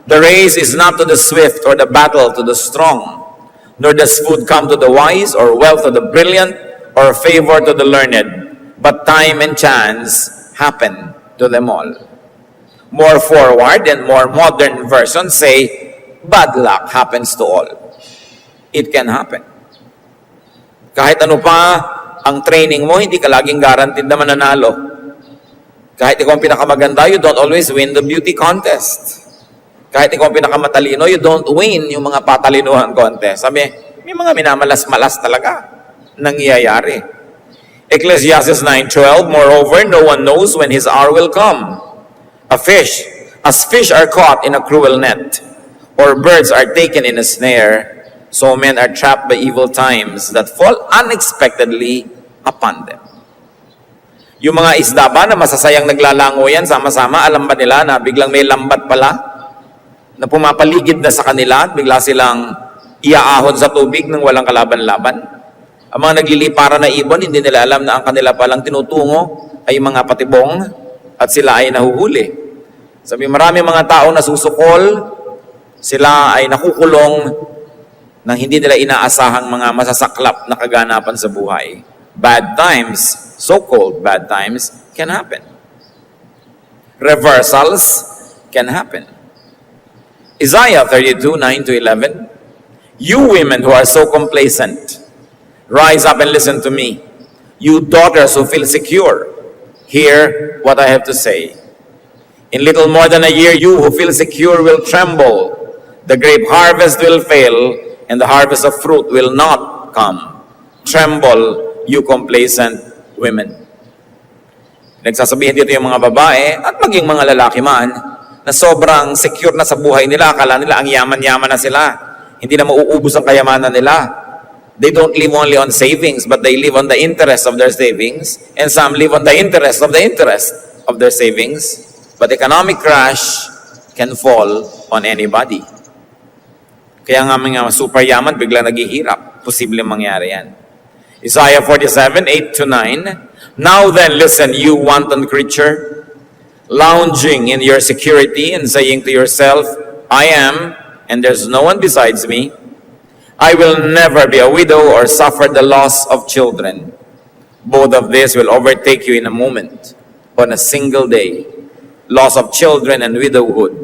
The race is not to the swift or the battle to the strong, nor does food come to the wise or wealth to the brilliant or favor to the learned, but time and chance happen to them all. More forward and more modern versions say, bad luck happens to all. It can happen. Kahit ano pa ang training mo, hindi ka laging guaranteed na mananalo. Kahit ikaw ang pinakamaganda, you don't always win the beauty contest. Kahit ikaw ang pinakamatalino, you don't win yung mga patalinuhan contest. Sabi, may mga minamalas-malas talaga nangyayari. Ecclesiastes 9:12, moreover, no one knows when his hour will come. As fish are caught in a cruel net, or birds are taken in a snare, so men are trapped by evil times that fall unexpectedly upon them. Yung mga isda ba na masasayang naglalango yan, sama-sama, alam ba nila na biglang may lambat pala na pumapaligid na sa kanila at bigla silang iaahon sa tubig ng walang kalaban-laban? Ang mga nagliliparan na ibon, hindi nila alam na ang kanila palang tinutungo ay mga patibong at sila ay nahuhuli. Sabi, marami mga tao na susukol, sila ay nakukulong na hindi nila inaasahang mga masasaklap na kaganapan sa buhay. Bad times, so-called bad times, can happen. Reversals can happen. Isaiah 32:9-11, you women who are so complacent, rise up and listen to me. You daughters who feel secure, hear what I have to say. In little more than a year, you who feel secure will tremble. The grape harvest will fail, and the harvest of fruit will not come. Tremble, you complacent women. Nagsasabihin dito yung mga babae, at maging mga lalaki man, na sobrang secure na sa buhay nila, akala nila ang yaman-yaman na sila. Hindi na mauubos ang kayamanan nila. They don't live only on savings, but they live on the interest of their savings. And some live on the interest of their savings. But economic crash can fall on anybody. Kaya nga mga super yaman, bigla naghihirap. Posibleng mangyari yan. Isaiah 47:8-9, now then listen, you wanton creature, lounging in your security and saying to yourself, I am, and there's no one besides me. I will never be a widow or suffer the loss of children. Both of this will overtake you in a moment, on a single day. Loss of children and widowhood.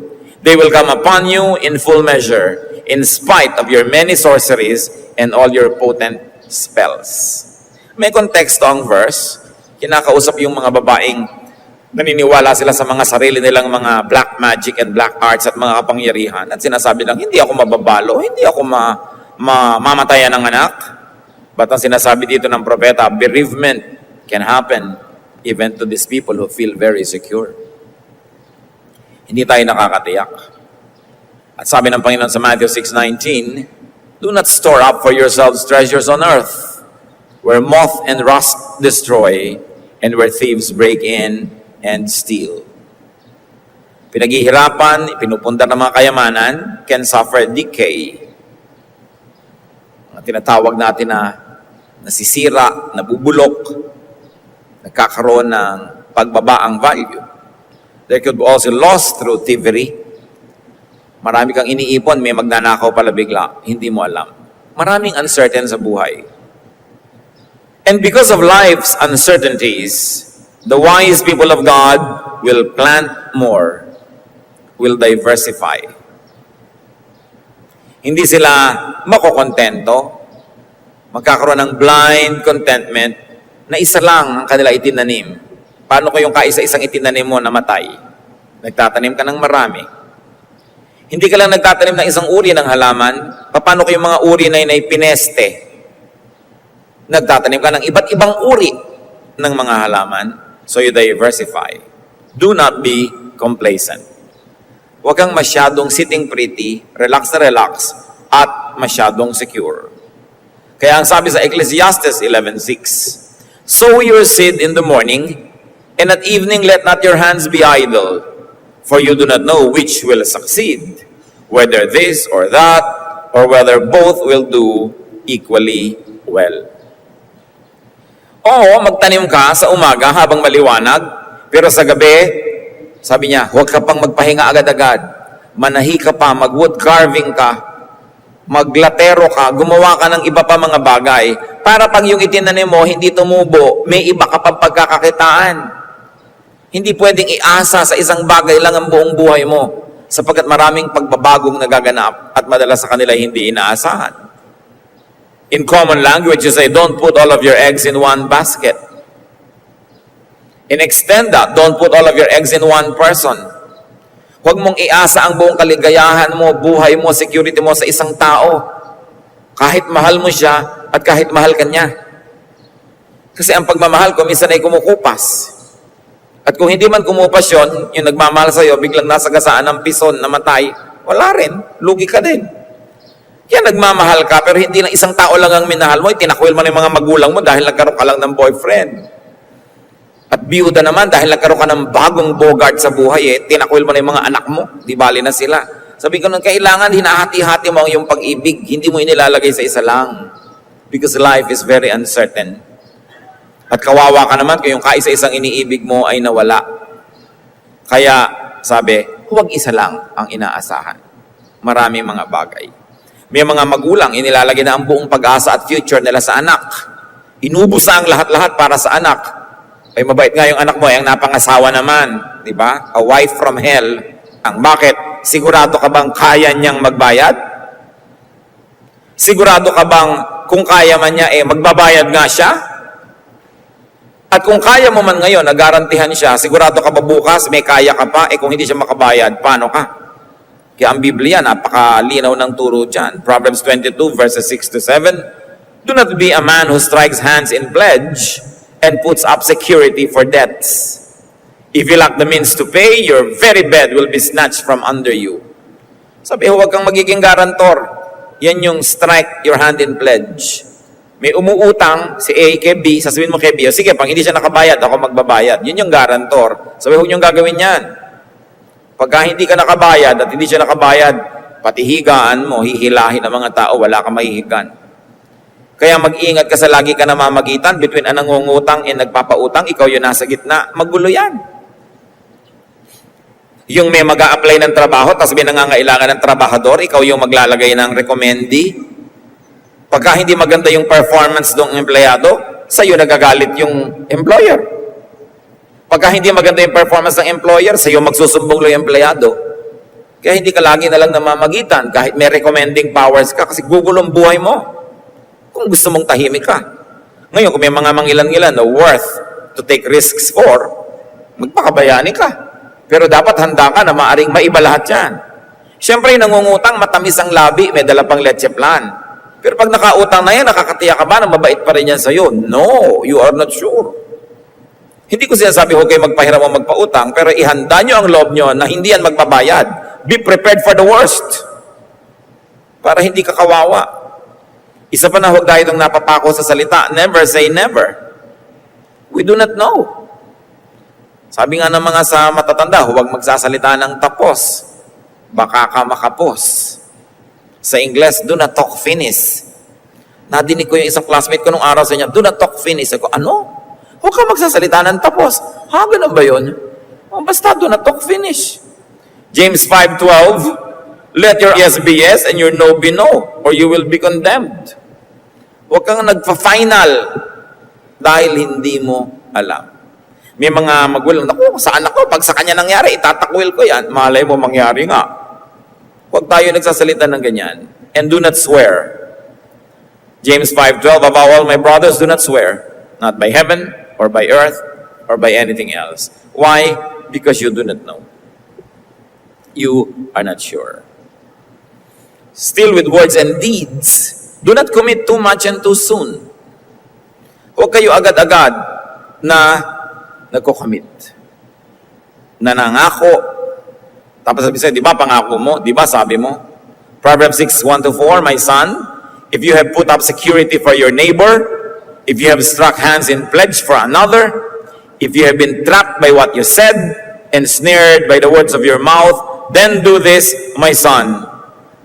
They will come upon you in full measure, in spite of your many sorceries and all your potent spells. May konteksto ang verse. Kinakausap yung mga babaeng naniniwala sila sa mga sarili nilang mga black magic and black arts at mga kapangyarihan. At sinasabi lang, hindi ako mababalo, hindi ako mamatayan ng anak. But ang sinasabi dito ng propeta, bereavement can happen even to these people who feel very secure. Hindi tayo nakakatiyak. At sabi ng Panginoon sa Matthew 6:19, do not store up for yourselves treasures on earth, where moth and rust destroy, and where thieves break in and steal. Pinaghihirapan, pinupundar ng mga kayamanan, can suffer decay. Ang tinatawag natin na nasisira, nabubulok, nagkakaroon ng pagbaba ang value. There could be also loss through thievery. Marami kang iniipon, may magnanakaw pala bigla, hindi mo alam. Maraming uncertain sa buhay. And because of life's uncertainties, the wise people of God will plant more, will diversify. Hindi sila makokontento, magkakaroon ng blind contentment na isa lang ang kanila itinanim. Paano ko yung kaisa-isang itinanim mo namatay? Nagtatanim ka ng marami. Hindi ka lang nagtatanim ng isang uri ng halaman, paano ko yung mga uri na yun ay pineste? Nagtatanim ka ng iba't ibang uri ng mga halaman. So you diversify. Do not be complacent. Huwag kang masyadong sitting pretty, relax na relax, at masyadong secure. Kaya ang sabi sa Ecclesiastes 11:6, sow your seed in the morning, and at evening let not your hands be idle, for you do not know which will succeed, whether this or that, or whether both will do equally well. Oo, magtanim ka sa umaga habang maliwanag, pero sa gabi, sabi niya, huwag ka pang magpahinga agad-agad. manahi ka pa, mag-wood carving ka, maglatero ka, gumawa ka ng iba pa mga bagay, para pag yung itinanim mo, hindi tumubo, may iba ka pang pagkakakitaan. Hindi pwedeng iasa sa isang bagay lang ang buong buhay mo, sapagkat maraming pagbabagong nagaganap at madalas sa kanila hindi inaasahan. In common language, you say, don't put all of your eggs in one basket. In extend that, don't put all of your eggs in one person. Huwag mong iasa ang buong kaligayahan mo, buhay mo, security mo sa isang tao. Kahit mahal mo siya at kahit mahal ka niya. Kasi ang pagmamahal ko, minsan ay kumukupas. At kung hindi man kumupas yun, yung nagmamahal sa'yo, biglang nasagasaan ng pison, namatay, wala rin, lugi ka din. Kaya nagmamahal ka, pero hindi lang isang tao lang ang minahal mo, tinakwil mo na yung mga magulang mo dahil nagkaroon ka lang ng boyfriend. At biyuda naman, dahil nagkaroon ka ng bagong bogart sa buhay, tinakwil mo na yung mga anak mo, di bali na sila. Sabi ko nung kailangan, hinahati-hati mo yung pag-ibig, hindi mo inilalagay sa isa lang. Because life is very uncertain. At kawawa ka naman kung yung kaisa-isang iniibig mo ay nawala. Kaya, sabi, huwag isa lang ang inaasahan. Marami mga bagay. May mga magulang, inilalagay na ang buong pag-asa at future nila sa anak. Inubos na ang lahat-lahat para sa anak. Ay mabait nga yung anak mo, ang napangasawa naman. Di ba? A wife from hell. Ang bakit? Sigurado ka bang kaya niyang magbayad? Sigurado ka bang kung kaya man niya, magbabayad nga siya? At kung kaya mo man ngayon, nagarantihan siya, sigurado ka ba bukas, may kaya ka pa, kung hindi siya makabayad, paano ka? Kaya ang Biblia, napakalinaw ng turo dyan. Proverbs 22 verses 6 to 7. Do not be a man who strikes hands in pledge and puts up security for debts. If you lack the means to pay, your very bed will be snatched from under you. Sabi, huwag kang magiging garantor. Yan yung strike your hand in pledge. May umuutang si A kay B, sasabihin mo kay B, sige, pag hindi siya nakabayad, ako magbabayad. Yun yung garantor. Sabi, huwag niyong gagawin yan. Pagka hindi ka nakabayad at hindi siya nakabayad, pati higaan mo, hihilahin ng mga tao, wala kang mahihigan. Kaya mag-ingat ka sa lagi ka namamagitan between ang nangungutang and nagpapautang, ikaw yung nasa gitna, magulo yan. Yung may mag-a-apply ng trabaho, tapos may nangangailangan ng trabahador, ikaw yung maglalagay ng recommendee. Pagka hindi maganda yung performance ng empleyado, sa'yo nagagalit yung employer. Pagka hindi maganda yung performance ng employer, sa'yo magsusumbong yung empleyado. Kaya hindi ka lagi na lang namamagitan kahit may recommending powers ka kasi gugulo ang buhay mo. Kung gusto mong tahimik ka. Ngayon, kung may mga mangilan-ngilan na worth to take risks for, magpakabayani ka. Pero dapat handa ka na maaring maiba lahat yan. Siyempre, nangungutang, matamis ang labi, may dala pang leche plan. Pero pag nakautang na yan, nakakatiya ka ba na mabait pa rin yan sa'yo? No, you are not sure. Hindi ko sinasabi huwag kayo magpahiram o magpautang, pero ihanda nyo ang loob nyo na hindi yan magbabayad. Be prepared for the worst. Para hindi ka kawawa. Isa pa na huwag tayo itong napapako sa salita. Never say never. We do not know. Sabi nga ng mga sa matatanda, huwag magsasalita ng tapos. Baka ka makapos. Sa Ingles, do not talk finish. Nadinig ko yung isang classmate ko nung araw sa inyo, do not talk finish. Ako, ano? Huwag ka magsasalita ng tapos. Ha, ganun ba yun? Basta do not talk finish. James 5:12, let your yes be yes and your no be no, or you will be condemned. Huwag kang nagpa-final dahil hindi mo alam. May mga magulang, naku, sa anak ko, pag sa kanya nangyari, itatakwil ko yan. Malay mo mangyari nga. Huwag tayo nagsasalita ng ganyan. And do not swear. James 5:12, above all, my brothers, do not swear, not by heaven, or by earth, or by anything else. Why? Because you do not know. You are not sure. Still with words and deeds, do not commit too much and too soon. Huwag kayo agad-agad na nagko-commit. Nanangako. Tapos sabi sa'yo, di ba pangako mo? Di ba sabi mo? Proverbs 6:1-4, my son, if you have put up security for your neighbor, if you have struck hands in pledge for another, if you have been trapped by what you said and snared by the words of your mouth, then do this, my son,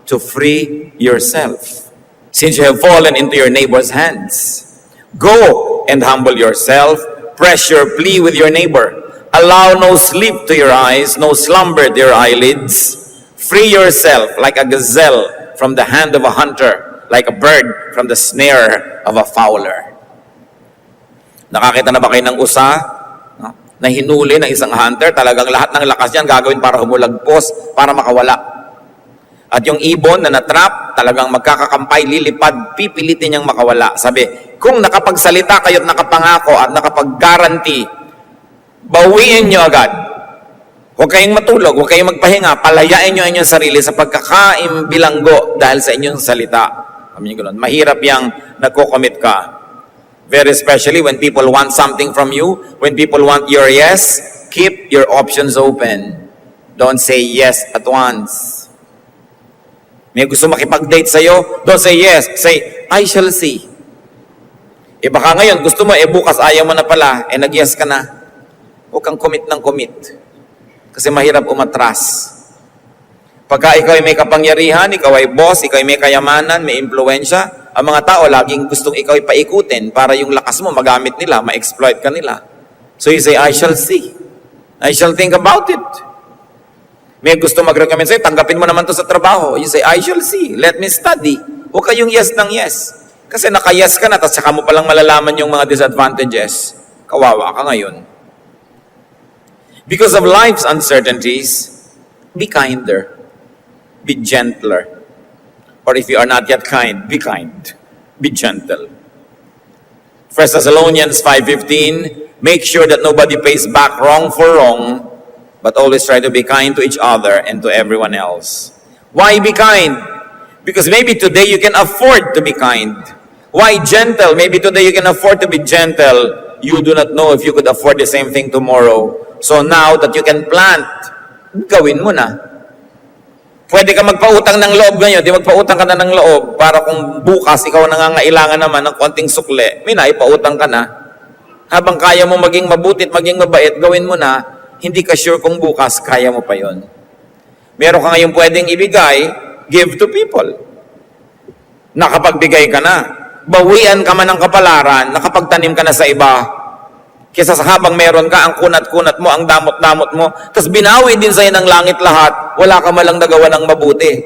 to free yourself, since you have fallen into your neighbor's hands. Go and humble yourself, press your plea with your neighbor. Allow no sleep to your eyes, no slumber to your eyelids. Free yourself like a gazelle from the hand of a hunter, like a bird from the snare of a fowler. Nakakita na ba kayo ng usa na hinuli ng isang hunter? Talagang lahat ng lakas niyan gagawin para humulagpos, para makawala. At yung ibon na natrap, talagang magkakakampay, lilipad, pipilitin niyang makawala. Sabi, kung nakapagsalita kayo at nakapangako at nakapag-guarantee, bawiin niyo agad. Huwag kayong matulog, huwag kayong magpahinga, palayain niyo inyong sarili sa pagkakaimbilanggo dahil sa inyong salita. Mahirap yang nagko-commit ka. Very especially when people want something from you, when people want your yes, keep your options open. Don't say yes at once. May gusto makipag-date sa'yo, don't say yes. Say, I shall see. Baka ngayon, gusto mo, bukas ayaw mo na pala, nag-yes ka na. Huwag kang commit ng commit. Kasi mahirap umatras. Pagka ikaw ay may kapangyarihan, ikaw ay boss, ikaw ay may kayamanan, may impluensya, ang mga tao laging gustong ikaw ay paikutin para yung lakas mo magamit nila, ma-exploit ka nila. So you say, I shall see. I shall think about it. May gusto mag-recommend sa'yo, tanggapin mo naman to sa trabaho. You say, I shall see. Let me study. Huwag kayong yes ng yes. Kasi naka-yes ka na, tapos saka mo palang malalaman yung mga disadvantages. Kawawa ka ngayon. Because of life's uncertainties, be kinder. Be gentler. Or if you are not yet kind, be kind. Be gentle. 1 Thessalonians 5:15, make sure that nobody pays back wrong for wrong, but always try to be kind to each other and to everyone else. Why be kind? Because maybe today you can afford to be kind. Why gentle? Maybe today you can afford to be gentle. You do not know if you could afford the same thing tomorrow. So now that you can plant, gawin mo na. Pwede ka magpautang ng loob ngayon, di magpautang ka na ng loob para kung bukas ikaw nangangailangan naman ng konting sukle, may naipautang ka na. Habang kaya mo maging mabuti at maging mabait, gawin mo na, hindi ka sure kung bukas kaya mo pa yon. Meron ka ngayong pwedeng ibigay, give to people. Nakapagbigay ka na. Bawian ka man ng kapalaran, nakapagtanim ka na sa iba. Kesa sa habang meron ka, ang kunat-kunat mo, ang damot-damot mo, tapos binawi din sa'yo ng langit lahat, wala ka malang nagawa ng mabuti.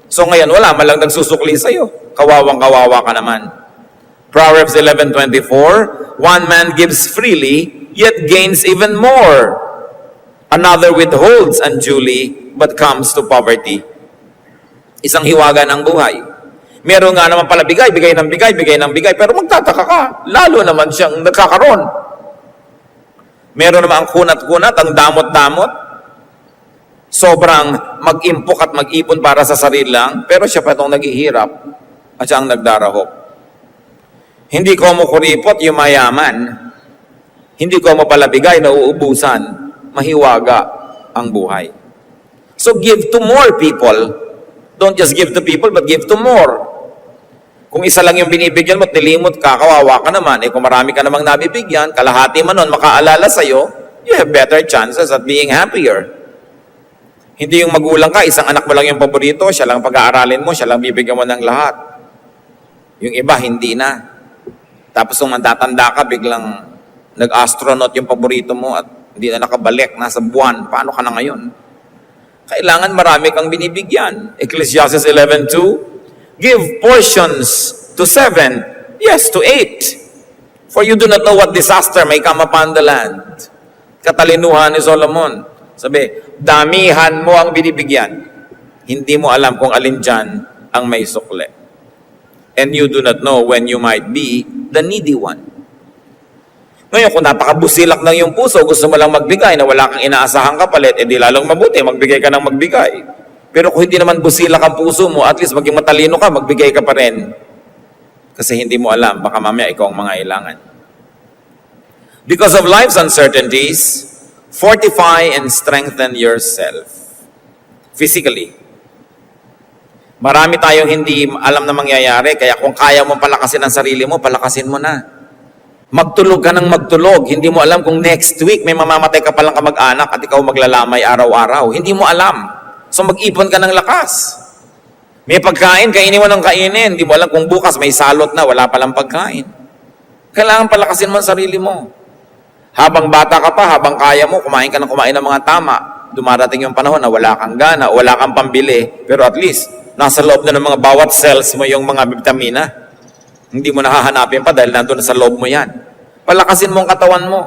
So ngayon, wala malang nagsusukli sa'yo. Kawawang-kawawa ka naman. Proverbs 11:24, one man gives freely, yet gains even more. Another withholds unduly, but comes to poverty. Isang hiwaga ng buhay. Meron nga naman pala bigay ng bigay, pero magtataka ka, lalo naman siyang nagkakaroon. Meron naman ang kunat-kunat, ang damot-damot. Sobrang mag-impok at mag-ipon para sa sarili lang, pero siya pa itong naghihirap at siya ang nagdarahok. Hindi ko mo kuripot yung mayaman. Hindi ko mo pala bigay na uubusan. Mahiwaga ang buhay. So give to more people. Don't just give to people, but give to more. Kung isa lang yung binibigyan mo at nilimot ka, kawawa ka naman. Kung marami ka namang nabibigyan, kalahati man nun makaalala sa'yo, you have better chances at being happier. Hindi yung magulang ka, isang anak mo lang yung paborito, siya lang pag-aaralin mo, siya lang bibigyan mo ng lahat. Yung iba, hindi na. Tapos kung matatanda ka, biglang nag-astronaut yung paborito mo at hindi na nakabalik, nasa buwan, paano ka na ngayon? Kailangan marami kang binibigyan. Ecclesiastes 11:2, give portions to 7, yes, to 8. For you do not know what disaster may come upon the land. Katalinuhan ni Solomon. Sabi, damihan mo ang binibigyan. Hindi mo alam kung alin dyan ang may sukle. And you do not know when you might be the needy one. Ngayon, kung napakabusilak lang yung puso, gusto mo lang magbigay na wala kang inaasahang kapalit, edi lalong mabuti, magbigay ka ng magbigay. Pero kung hindi naman busilak ang puso mo, at least maging matalino ka, magbigay ka pa rin. Kasi hindi mo alam, baka mamaya ikaw ang mangailangan. Because of life's uncertainties, fortify and strengthen yourself. Physically. Marami tayong hindi alam na mangyayari, kaya kung kaya mo palakasin ang sarili mo, palakasin mo na. Magtulog ka ng magtulog. Hindi mo alam kung next week may mamamatay ka palang kamag-anak at ikaw maglalamay araw-araw. Hindi mo alam. So mag-ipon ka ng lakas. May pagkain, kainin mo ng kainin. Hindi mo alam kung bukas may salot na, wala palang pagkain. Kailangan palakasin mo ang sarili mo. Habang bata ka pa, habang kaya mo, kumain ka ng mga tama. dumarating yung panahon na wala kang gana, wala kang pambili, pero at least, nasa loob na ng mga bawat cells mo yung mga vitamina. Hindi mo nahahanapin pa dahil nandun sa loob mo yan. Palakasin mo ang katawan mo.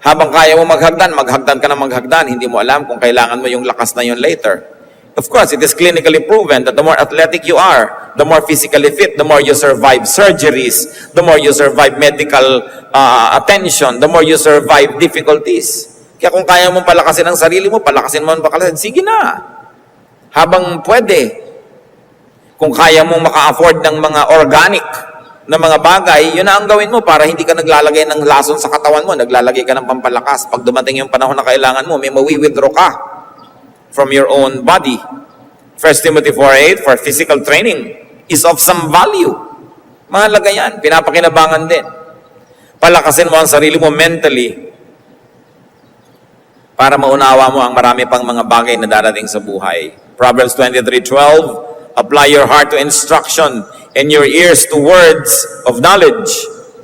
Habang kaya mo maghagdan ka na maghagdan. Hindi mo alam kung kailangan mo yung lakas na yun later. Of course, it is clinically proven that the more athletic you are, the more physically fit, the more you survive surgeries, the more you survive medical attention, the more you survive difficulties. Kaya kung kaya mong palakasin ang sarili mo, palakasin mo ang palakasin, sige na. Habang pwede. Kung kaya mong maka-afford ng mga organic na mga bagay, yun na ang gawin mo para hindi ka naglalagay ng lason sa katawan mo, naglalagay ka ng pampalakas. Pag dumating yung panahon na kailangan mo, may mawi-withdraw ka from your own body. 1 Timothy 4:8, for physical training is of some value. Mahalaga yan. Pinapakinabangan din. Palakasin mo ang sarili mo mentally para maunawa mo ang marami pang mga bagay na darating sa buhay. Proverbs 23:12, apply your heart to instruction and your ears to words of knowledge,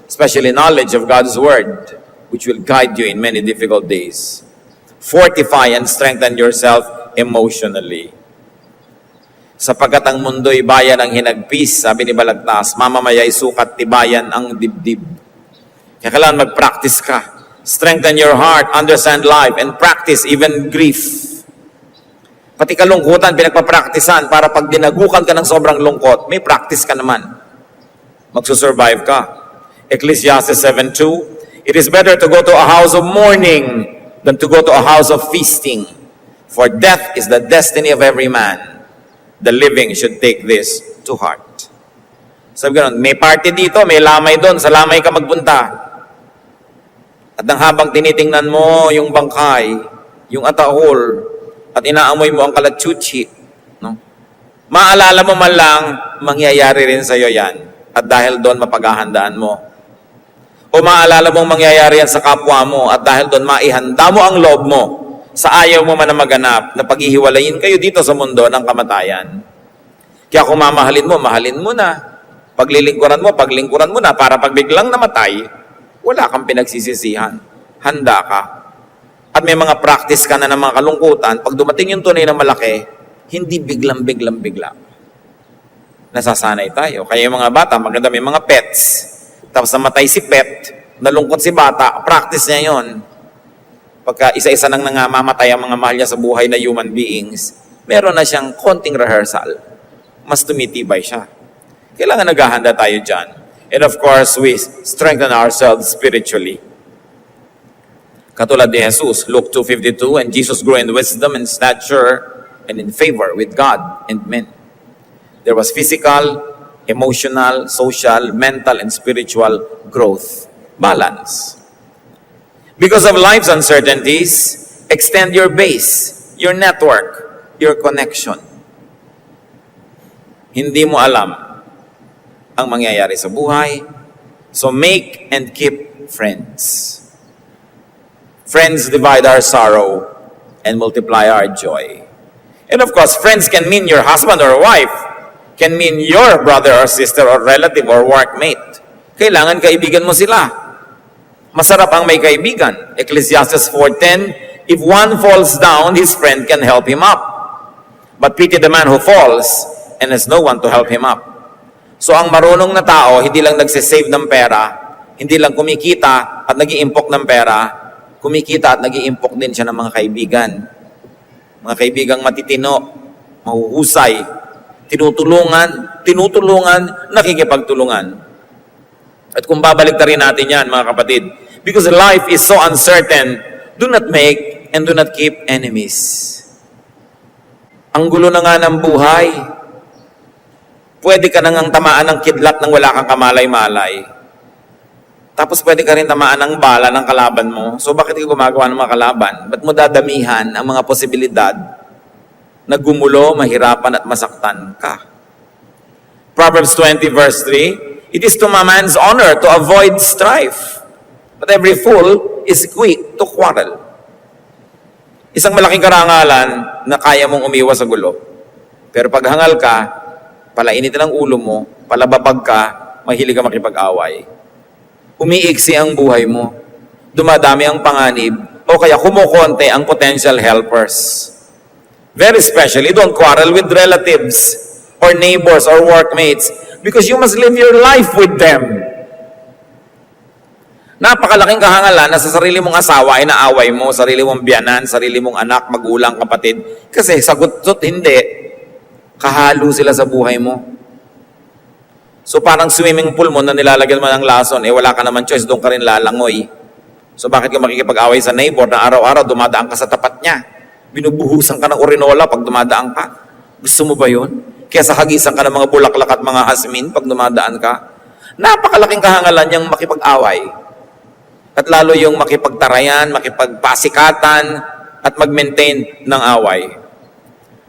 especially knowledge of God's word, which will guide you in many difficult days. Fortify and strengthen yourself emotionally. Sapagkat ang mundo'y bayan ng hinagpis, sabi ni Balagtas, mamamaya'y sukat tibayan ang dibdib. Kaya kailangan mag-practice ka. Strengthen your heart, understand life, and practice even grief. Pati kalungkutan, pinagpa-practicean para pag dinagukan ka ng sobrang lungkot, may practice ka naman. Magsusurvive ka. Ecclesiastes 7:2, it is better to go to a house of mourning than to go to a house of feasting. For death is the destiny of every man. The living should take this to heart. Sabi ganun, may party dito, may lamay doon, sa lamay ka magpunta. At nang habang tinitingnan mo yung bangkay, yung atahol, at inaamoy mo ang kalatsutsi, no? Maalala mo man lang, mangyayari rin sa'yo yan. At dahil doon, mapaghahandaan mo. O maalala mong mangyayari yan sa kapwa mo, at dahil doon, maihanda mo ang loob mo sa ayaw mo man na maganap, na paghihiwalayin kayo dito sa mundo ng kamatayan. Kaya kung mamahalin mo, mahalin mo na. Paglilingkuran mo na, para pag biglang namatay, wala kang pinagsisisihan. Handa ka. At may mga practice ka na ng mga kalungkutan, pag dumating yung tunay na malaki, hindi bigla. Nasasanay tayo. Kaya yung mga bata, maganda may mga pets. Tapos namatay si pet, nalungkot si bata, practice niya yon. Pagka isa-isa nang nangamamatay ang mga mahal niya sa buhay na human beings, meron na siyang konting rehearsal. Mas tumitibay siya. Kailangan naghahanda tayo dyan. And of course, we strengthen ourselves spiritually. Katulad ni Jesus, Luke 2:52, and Jesus grew in wisdom and stature and in favor with God and men. There was physical, emotional, social, mental, and spiritual growth. Balance. Because of life's uncertainties, extend your base, your network, your connection. Hindi mo alam ang mangyayari sa buhay, so make and keep friends. Friends divide our sorrow and multiply our joy. And of course, friends can mean your husband or wife, can mean your brother or sister or relative or workmate. Kailangan kaibigan mo sila. Masarap ang may kaibigan. Ecclesiastes 4:10, if one falls down, his friend can help him up. But pity the man who falls and has no one to help him up. So ang marunong na tao, hindi lang nagsisave ng pera, hindi lang kumikita at nag-iimpok ng pera, kumikita at nag-iimpok din siya ng mga kaibigan. Mga kaibigang matitino, mahuhusay, tinutulungan, nakikipagtulungan. At kung babalik rin natin yan, mga kapatid, because life is so uncertain, do not make and do not keep enemies. Ang gulo na nga ng buhay, pwede ka nang tamaan ng kidlat nang wala kang kamalay-malay. Tapos pwede ka rin tamaan ng bala ng kalaban mo. So bakit ka gumagawa ng mga kalaban? Ba't mo dadamihan ang mga posibilidad na gumulo, mahirapan at masaktan ka? Proverbs 20:3, it is to a man's honor to avoid strife, but every fool is quick to quarrel. Isang malaking karangalan na kaya mong umiwas sa gulo. Pero pag hangal ka, palainitin ang ulo mo, palababag ka, mahilig ka makipag-away. Umiiksi ang buhay mo, dumadami ang panganib, o kaya kumukonti ang potential helpers. Very especially, don't quarrel with relatives or neighbors or workmates because you must live your life with them. Napakalaking kahangalan na sa sarili mong asawa ay naaway mo, sarili mong biyanan, sarili mong anak, magulang, kapatid. Kasi sagot-sot hindi, kahalo sila sa buhay mo. So parang swimming pool mo na nilalagyan mo ng lason, wala ka naman choice, doon ka rin lalangoy. So bakit ka makikipag-away sa neighbor na araw-araw dumadaan ka sa tapat niya? Binubuhusan ka ng urinola pag dumadaan ka. Gusto mo ba yun? Kaya sa hagisan ka ng mga bulaklak at mga hasmin pag dumadaan ka. Napakalaking kahangalan niyang makipag-away. At lalo yung makipagtarayan, makipagpasikatan, at mag-maintain ng away.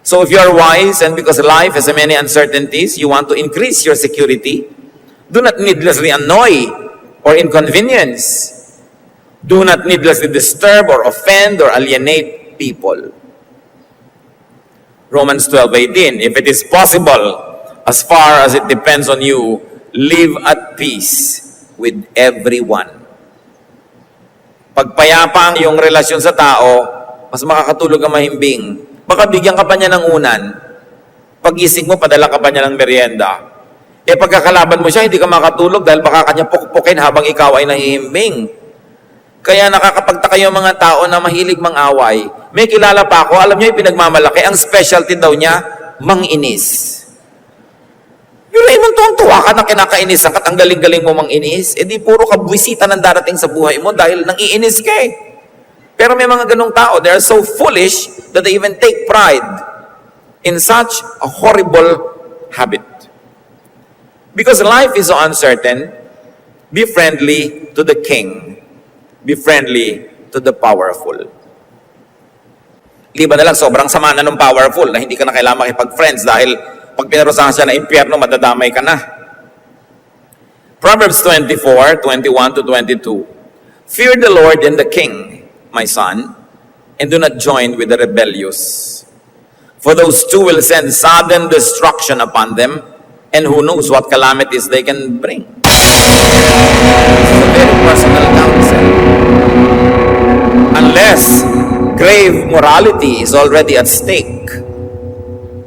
So if you are wise and because life has many uncertainties, you want to increase your security, do not needlessly annoy or inconvenience. Do not needlessly disturb or offend or alienate people. Romans 12:18, if it is possible, as far as it depends on you, live at peace with everyone. Pagpayapa ang iyong relasyon sa tao, mas makakatulog ang mahimbing. Baka bigyan ka pa niya ng unan. Pag-ising mo, padala ka pa niya ng merienda. Pagkakalaban mo siya, hindi ka makatulog dahil baka kanya pukpukin habang ikaw ay nahihimbing. Kaya nakakapagtaka yung mga tao na mahilig mang-away. May kilala pa ako, alam niyo yung pinagmamalaki, ang specialty daw niya, manginis. Yung Raymond, tuwang-tuwa ka na kinakainisan ka, ang galing-galing mo manginis, di puro kabwisita ng darating sa buhay mo dahil nang-iinis ka eh. Pero may mga ganong tao, they are so foolish that they even take pride in such a horrible habit. Because life is so uncertain, be friendly to the king. Be friendly to the powerful. Liban na lang, sobrang sama na ng powerful na hindi ka na kailangan makipag-friends dahil pag pinarusahan siya na impyerno, madadamay ka na. Proverbs 24:21-22. Fear the Lord and the king, my son, and do not join with the rebellious. For those two will send sudden destruction upon them, and who knows what calamities they can bring. This is a very personal counsel. Unless grave morality is already at stake,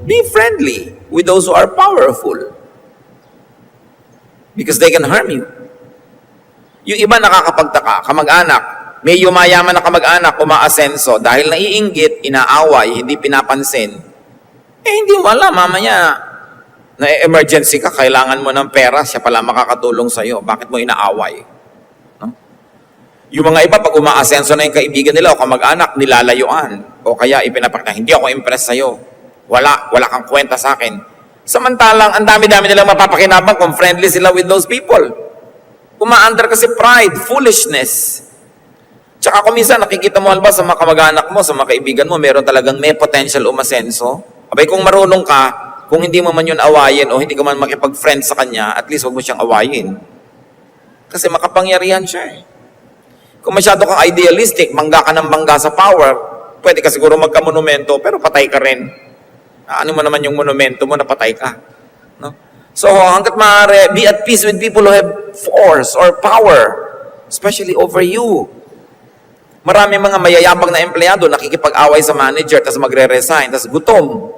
be friendly with those who are powerful because they can harm you. Yung iba nakakapagtaka, kamag-anak, may yumayaman na kamag-anak, umaasenso, dahil naiinggit, inaaway, hindi pinapansin. Hindi mo alam, mamaya, na emergency ka, kailangan mo ng pera, siya pala makakatulong sa'yo. Bakit mo inaaway? No? Yung mga iba, pag umaasenso na yung kaibigan nila o kamag-anak, nilalayuan. O kaya ipinapakita, hindi ako impress sa'yo. Wala kang kwenta sa akin. Samantalang, ang dami-dami nilang mapapakinabang kung friendly sila with those people. Umaandar kasi pride, foolishness. Tsaka kung minsan nakikita mo halba sa mga kamag-anak mo, sa mga kaibigan mo, meron talagang may potential umasenso. Abay, kung marunong ka, kung hindi mo man yun awayin o hindi ka man makipag-friend sa kanya, at least huwag mo siyang awayin. Kasi makapangyarihan siya eh. Kung masyado kang idealistic, bangga ka ng bangga sa power, pwede ka siguro magka-monumento, pero patay ka rin. Ano mo naman yung monumento mo na patay ka? No? So hanggat maaari, be at peace with people who have force or power, especially over you. Marami mga mayayabang na empleyado nakikipag-away sa manager, tapos magre-resign, tapos gutom.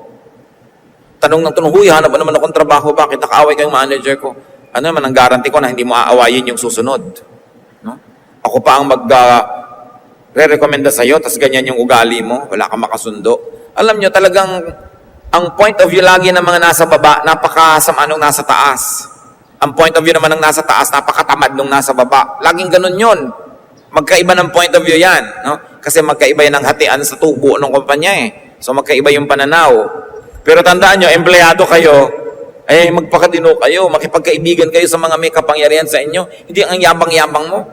Tanong ng tanong, huy, hanap naman akong trabaho, bakit nakaaway kayong manager ko? Ano naman ang guarantee ko na hindi mo aawayin yung susunod? No? Ako pa ang re-recommenda sa'yo, tapos ganyan yung ugali mo, wala kang makasundo. Alam nyo, talagang ang point of view lagi ng mga nasa baba, napakasama nung nasa taas. Ang point of view naman ng nasa taas, napakatamad nung nasa baba. Laging ganun yun. Magkaiba ng point of view yan. No? Kasi magkaiba yan ang hatian sa tubo ng kumpanya eh. So magkaiba yung pananaw. Pero tandaan nyo, empleyado kayo, ay magpakatino kayo, makipagkaibigan kayo sa mga may kapangyarihan sa inyo. Hindi ang yabang-yabang mo.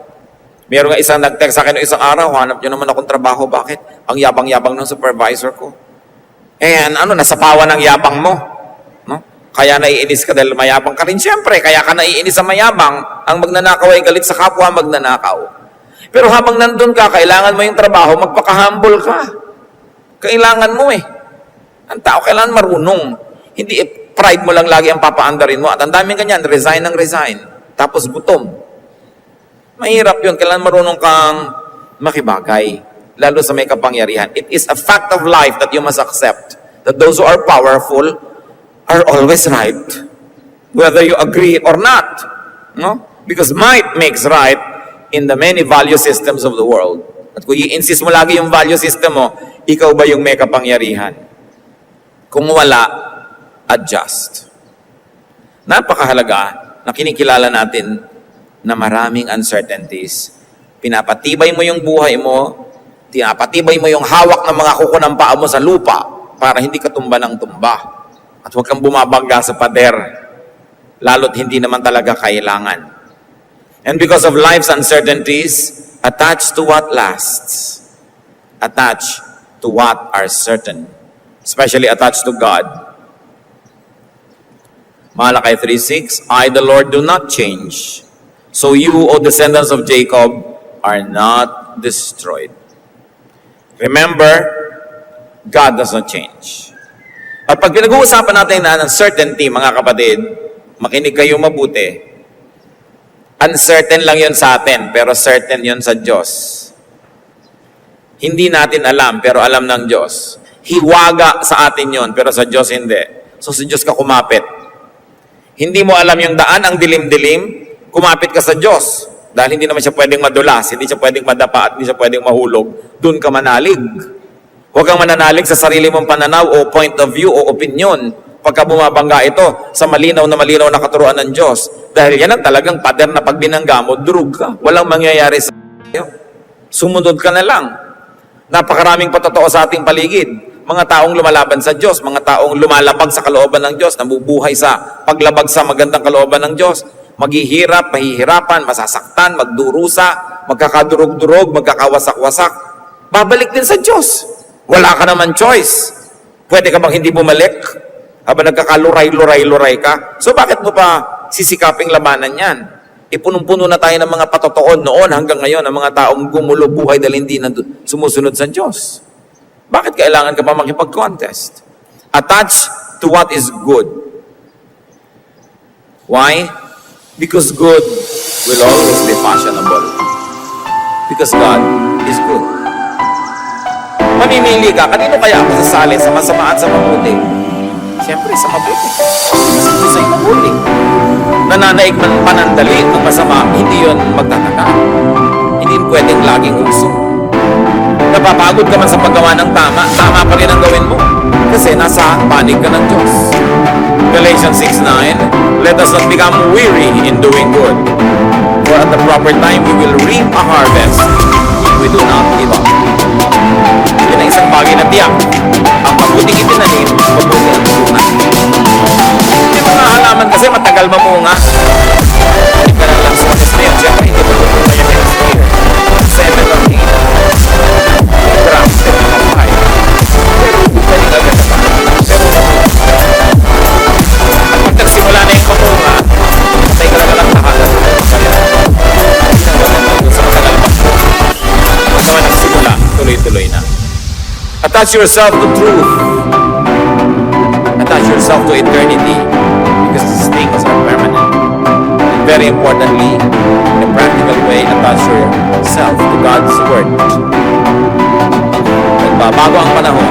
Meron nga isang nag-text sa akin noong isang araw, hanap nyo naman akong trabaho, bakit? Ang yabang-yabang ng supervisor ko. Nasapawan ng yabang mo. No? Kaya naiinis ka dahil mayabang ka rin. Siyempre, kaya ka naiinis sa mayabang. Ang magnanakaw ay galit sa kapwa magnanakaw. Pero habang nandun ka, kailangan mo yung trabaho, magpaka-humble ka. Kailangan mo eh. Ang tao kailangan marunong. Hindi pride mo lang lagi ang papaandarin mo. At ang daming ganyan, resign ng resign. Tapos gutom. Mahirap yun. Kailangan marunong kang makibagay. lalo sa may kapangyarihan. It is a fact of life that you must accept that those who are powerful are always right, whether you agree or not. No? Because might makes right in the many value systems of the world. At kung i-insist mo lagi yung value system mo, ikaw ba yung may kapangyarihan? Kung wala, adjust. Napakahalaga na kinikilala natin na maraming uncertainties. Pinapatibay mo yung buhay mo, pinapatibay mo yung hawak ng mga kuko ng paa mo sa lupa para hindi ka tumba ng tumba. At huwag kang bumabangga sa pader, lalo't hindi naman talaga kailangan. And because of life's uncertainties, attach to what lasts. Attach to what are certain. Especially attached to God. Malachi 3:6, I, the Lord, do not change. So you, O descendants of Jacob, are not destroyed. Remember, God does not change. At pag pinag-uusapan natin na uncertainty, mga kapatid, makinig kayo mabuti. Uncertain lang yon sa atin, pero certain yon sa Diyos. Hindi natin alam, pero alam ng Diyos. Hiwaga sa atin yon, pero sa Diyos hindi. So sa Diyos ka kumapit. Hindi mo alam yung daan, ang dilim-dilim, kumapit ka sa Diyos. Dahil hindi naman siya pwedeng madulas, hindi siya pwedeng madapa, at hindi siya pwedeng mahulog. Doon ka manalig. Huwag kang mananalig sa sarili mong pananaw o point of view o opinion pagka bumabangga ito sa malinaw na katuruan ng Diyos. Dahil yan ang talagang pader na pag binangga mo, durug ka. Walang mangyayari sa iyo. Sumunod ka na lang. Napakaraming patotoo sa ating paligid. Mga taong lumalaban sa Diyos, mga taong lumalabag sa kalooban ng Diyos, nabubuhay sa paglabag sa magandang kalooban ng Diyos, maghihirap, mahihirapan, masasaktan, magdurusa, magkakadurog-durog, magkakawasak-wasak, babalik din sa Diyos. Wala ka naman choice. Pwede ka bang hindi bumalik habang nagkakaluray-luray-luray ka? So bakit mo pa sisikaping labanan yan? Ipunong-puno na tayo ng mga patotoon noon hanggang ngayon ng mga taong gumulo buhay dahil hindi na sumusunod sa Diyos. Bakit kailangan ka pa makipag-contest? Attach to what is good. Why? Because good will always be fashionable. Because God is good. Mamimili ka, kanino kaya ako sasali sa masama at sa mabuti? Siyempre, sa mabuti. Kasi ito sa'yo mabuti. Nananaig man panandali ng masama, hindi yun magtataka. Hindi pwedeng laging uso. Napapagod ka man sa paggawa ng tama, tama pa rin ang gawin mo. Kasi nasa panig ka ng Diyos. Galatians 6:9, let us not become weary in doing good. For at the proper time, we will reap a harvest if we do not give up. Yan ang isang bagay na tiyak. Ang mabuting itinanim, mabuting ang bunga. Yung mga halaman kasi matagal mamunga. Hindi ka lang sa testament. Siyempre, hindi mo tutunan yung next year. 7 or 8. Grams, 7 or 5. Pero hindi pwede ka agad na. Pero pag nagsimula na yung mamunga, patay ka lang lahat. Hindi na gaganda doon sa matagal pa. Pagkawa nagsimula, tuloy-tuloy na. Attach yourself to truth. Attach yourself to eternity because these things are permanent. And very importantly, in a practical way, attach yourself to God's Word. Nagbabago ang panahon,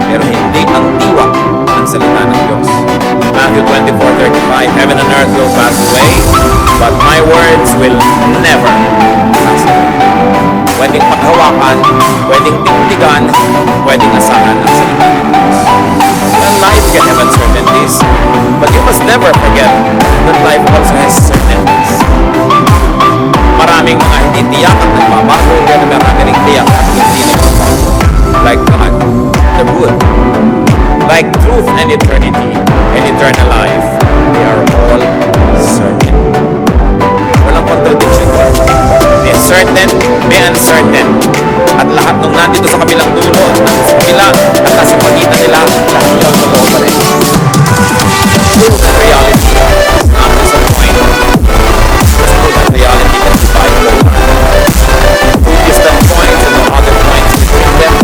pero hindi ang diwa ng salita ng Diyos. Matthew 24:35, heaven and earth will pass away, but my words will never pass away. Pwedeng paghawakan, pwedeng tingtigan, pwedeng asahan ang salita ng Diyos. And life can have uncertainties, but you must never forget that life also has certainties. Maraming mga hindi tiyak at nagbabago, pero marami ring tiyak at hindi nagbabago. Like God, the good. Like truth and eternity and eternal life, they are all certain. Walang contradiction. May certain, may uncertain. At lahat nung nandito sa kabilang dulo, nasa kabila, at nasa pagitan nila, lahat ng totoo pa rin. Truth and reality is not disappoint. Truth and reality can divide both. Two distant points and no other points between them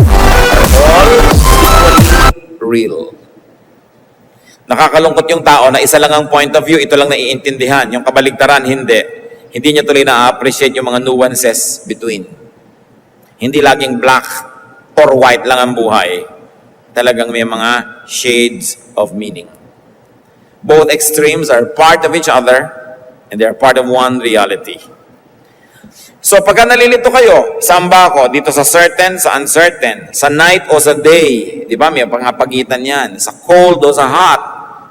are all equally real. Nakakalungkot yung tao na isa lang ang point of view, ito lang naiintindihan. Yung kabaligtaran, hindi. Hindi niya tuloy na-appreciate yung mga nuances between. Hindi laging black or white lang ang buhay. Talagang may mga shades of meaning. Both extremes are part of each other and they are part of one reality. So pagka nalilito kayo, saan ba ako? Dito sa certain, sa uncertain, sa night o sa day. Di ba? May pangapagitan yan. Sa cold o sa hot.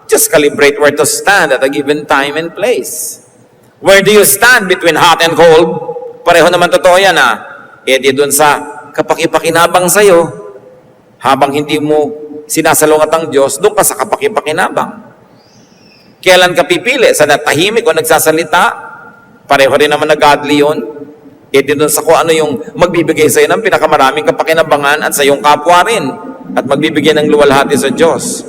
Just calibrate where to stand at a given time and place. Where do you stand between hot and cold? Pareho naman totoo yan E di dun sa kapakipakinabang sa'yo, habang hindi mo sinasalungat ang Diyos, doon ka sa kapakipakinabang. Kailan ka pipili? Sa natahimik o nagsasalita? Pareho rin naman na godly yun. E di dun sa kung ano yung magbibigay sa'yo ng pinakamaraming kapakinabangan at sa iyong kapwa rin. At magbibigay ng luwalhati sa Diyos.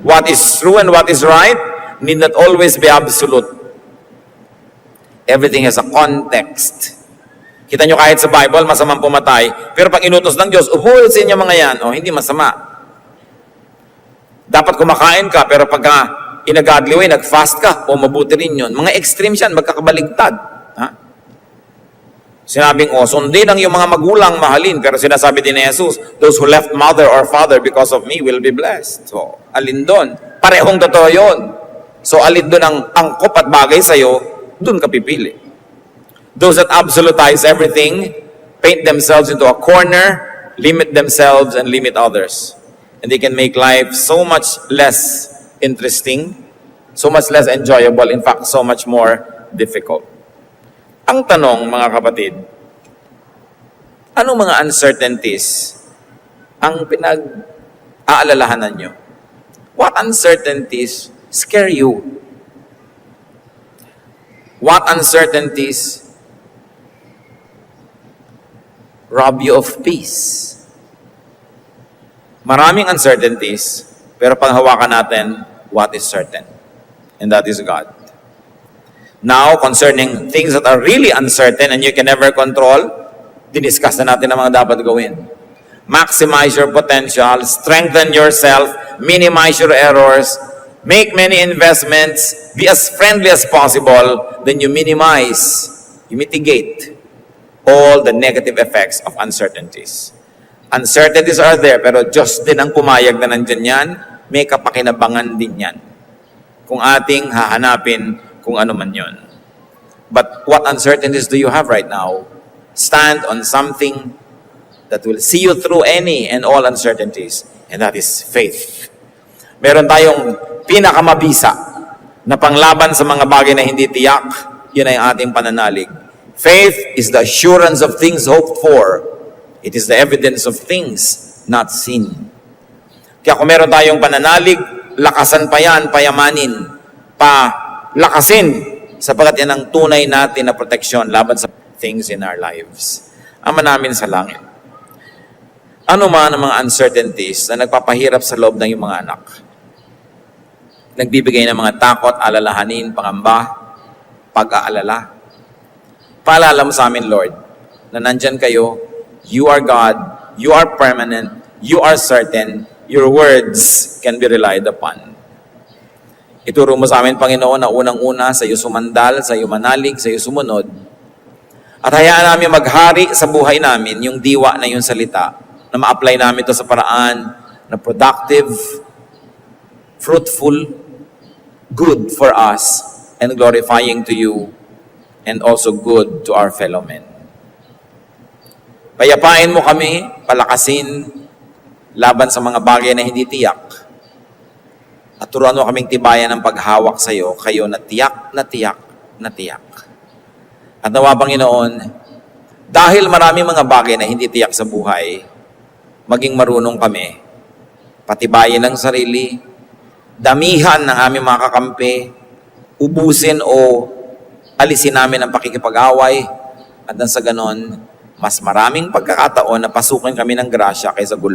What is true and what is right need not always be absolute. Everything has a context. Kita nyo kahit sa Bible, masamang pumatay. Pero pag inutos ng Diyos, ubuhin sa inyo mga yan. Hindi masama. Dapat kumakain ka, pero pagka in a godly way, nag-fast ka, mabuti rin yun. Mga extremes yan, magkakabaligtad. Sinabing, sundin ang iyong mga magulang, mahalin. Pero sinasabi din ni Jesus, those who left mother or father because of me will be blessed. So, alin doon? Parehong totoo yun. So, alin doon ang angkop at bagay sa'yo, doon ka pipili. Those that absolutize everything, paint themselves into a corner, limit themselves and limit others. And they can make life so much less interesting, so much less enjoyable, in fact, so much more difficult. Ang tanong, mga kapatid, anong mga uncertainties ang pinag-aalalahanan nyo? What uncertainties scare you? What uncertainties rob you of peace? Maraming uncertainties, pero panghawakan natin what is certain. And that is God. Now, concerning things that are really uncertain and you can never control, diniscuss na natin ang mga dapat gawin. Maximize your potential, strengthen yourself, minimize your errors, make many investments, be as friendly as possible, then you minimize, you mitigate all the negative effects of uncertainties. Uncertainties are there, pero Diyos din ang pumayag na nandyan yan, may kapakinabangan din yan. Kung ating hahanapin kung ano man yun. But what uncertainties do you have right now? Stand on something that will see you through any and all uncertainties, and that is faith. Meron tayong pinakamabisa na panglaban sa mga bagay na hindi tiyak, yun ay ating pananalig. Faith is the assurance of things hoped for. It is the evidence of things not seen. Kaya kung meron tayong pananalig, lakasan pa yan, payamanin, lakasin, sapagat yan ang tunay natin na proteksyon laban sa things in our lives. Ama namin sa langit, ano man ang mga uncertainties na nagpapahirap sa loob ng iyong mga anak, nagbibigay ng mga takot, alalahanin, pangamba, pag-aalala, paalala mo sa amin, Lord, na nandyan kayo, you are God, you are permanent, you are certain, your words can be relied upon. Ituro mo sa amin, Panginoon, na unang-una sa iyo sumandal, sa iyo manalig, sa iyo sumunod. At hayaan namin maghari sa buhay namin yung diwa na yung salita, na ma-apply namin ito sa paraan na productive, fruitful, good for us, and glorifying to you, and also good to our fellow men. Payapain mo kami, palakasin, laban sa mga bagay na hindi tiyak, at turuan mo kaming tibayan ng paghawak sa iyo, kayo na tiyak, na tiyak, na tiyak. At nawa, Panginoon, dahil marami mga bagay na hindi tiyak sa buhay, maging marunong kami, patibayin ang sarili, damihan ng aming mga kakampi, ubusin o alisin namin ang pakikipag-away, at nang sa ganon, mas maraming pagkakataon na pasukin kami ng grasya kaysa gulo.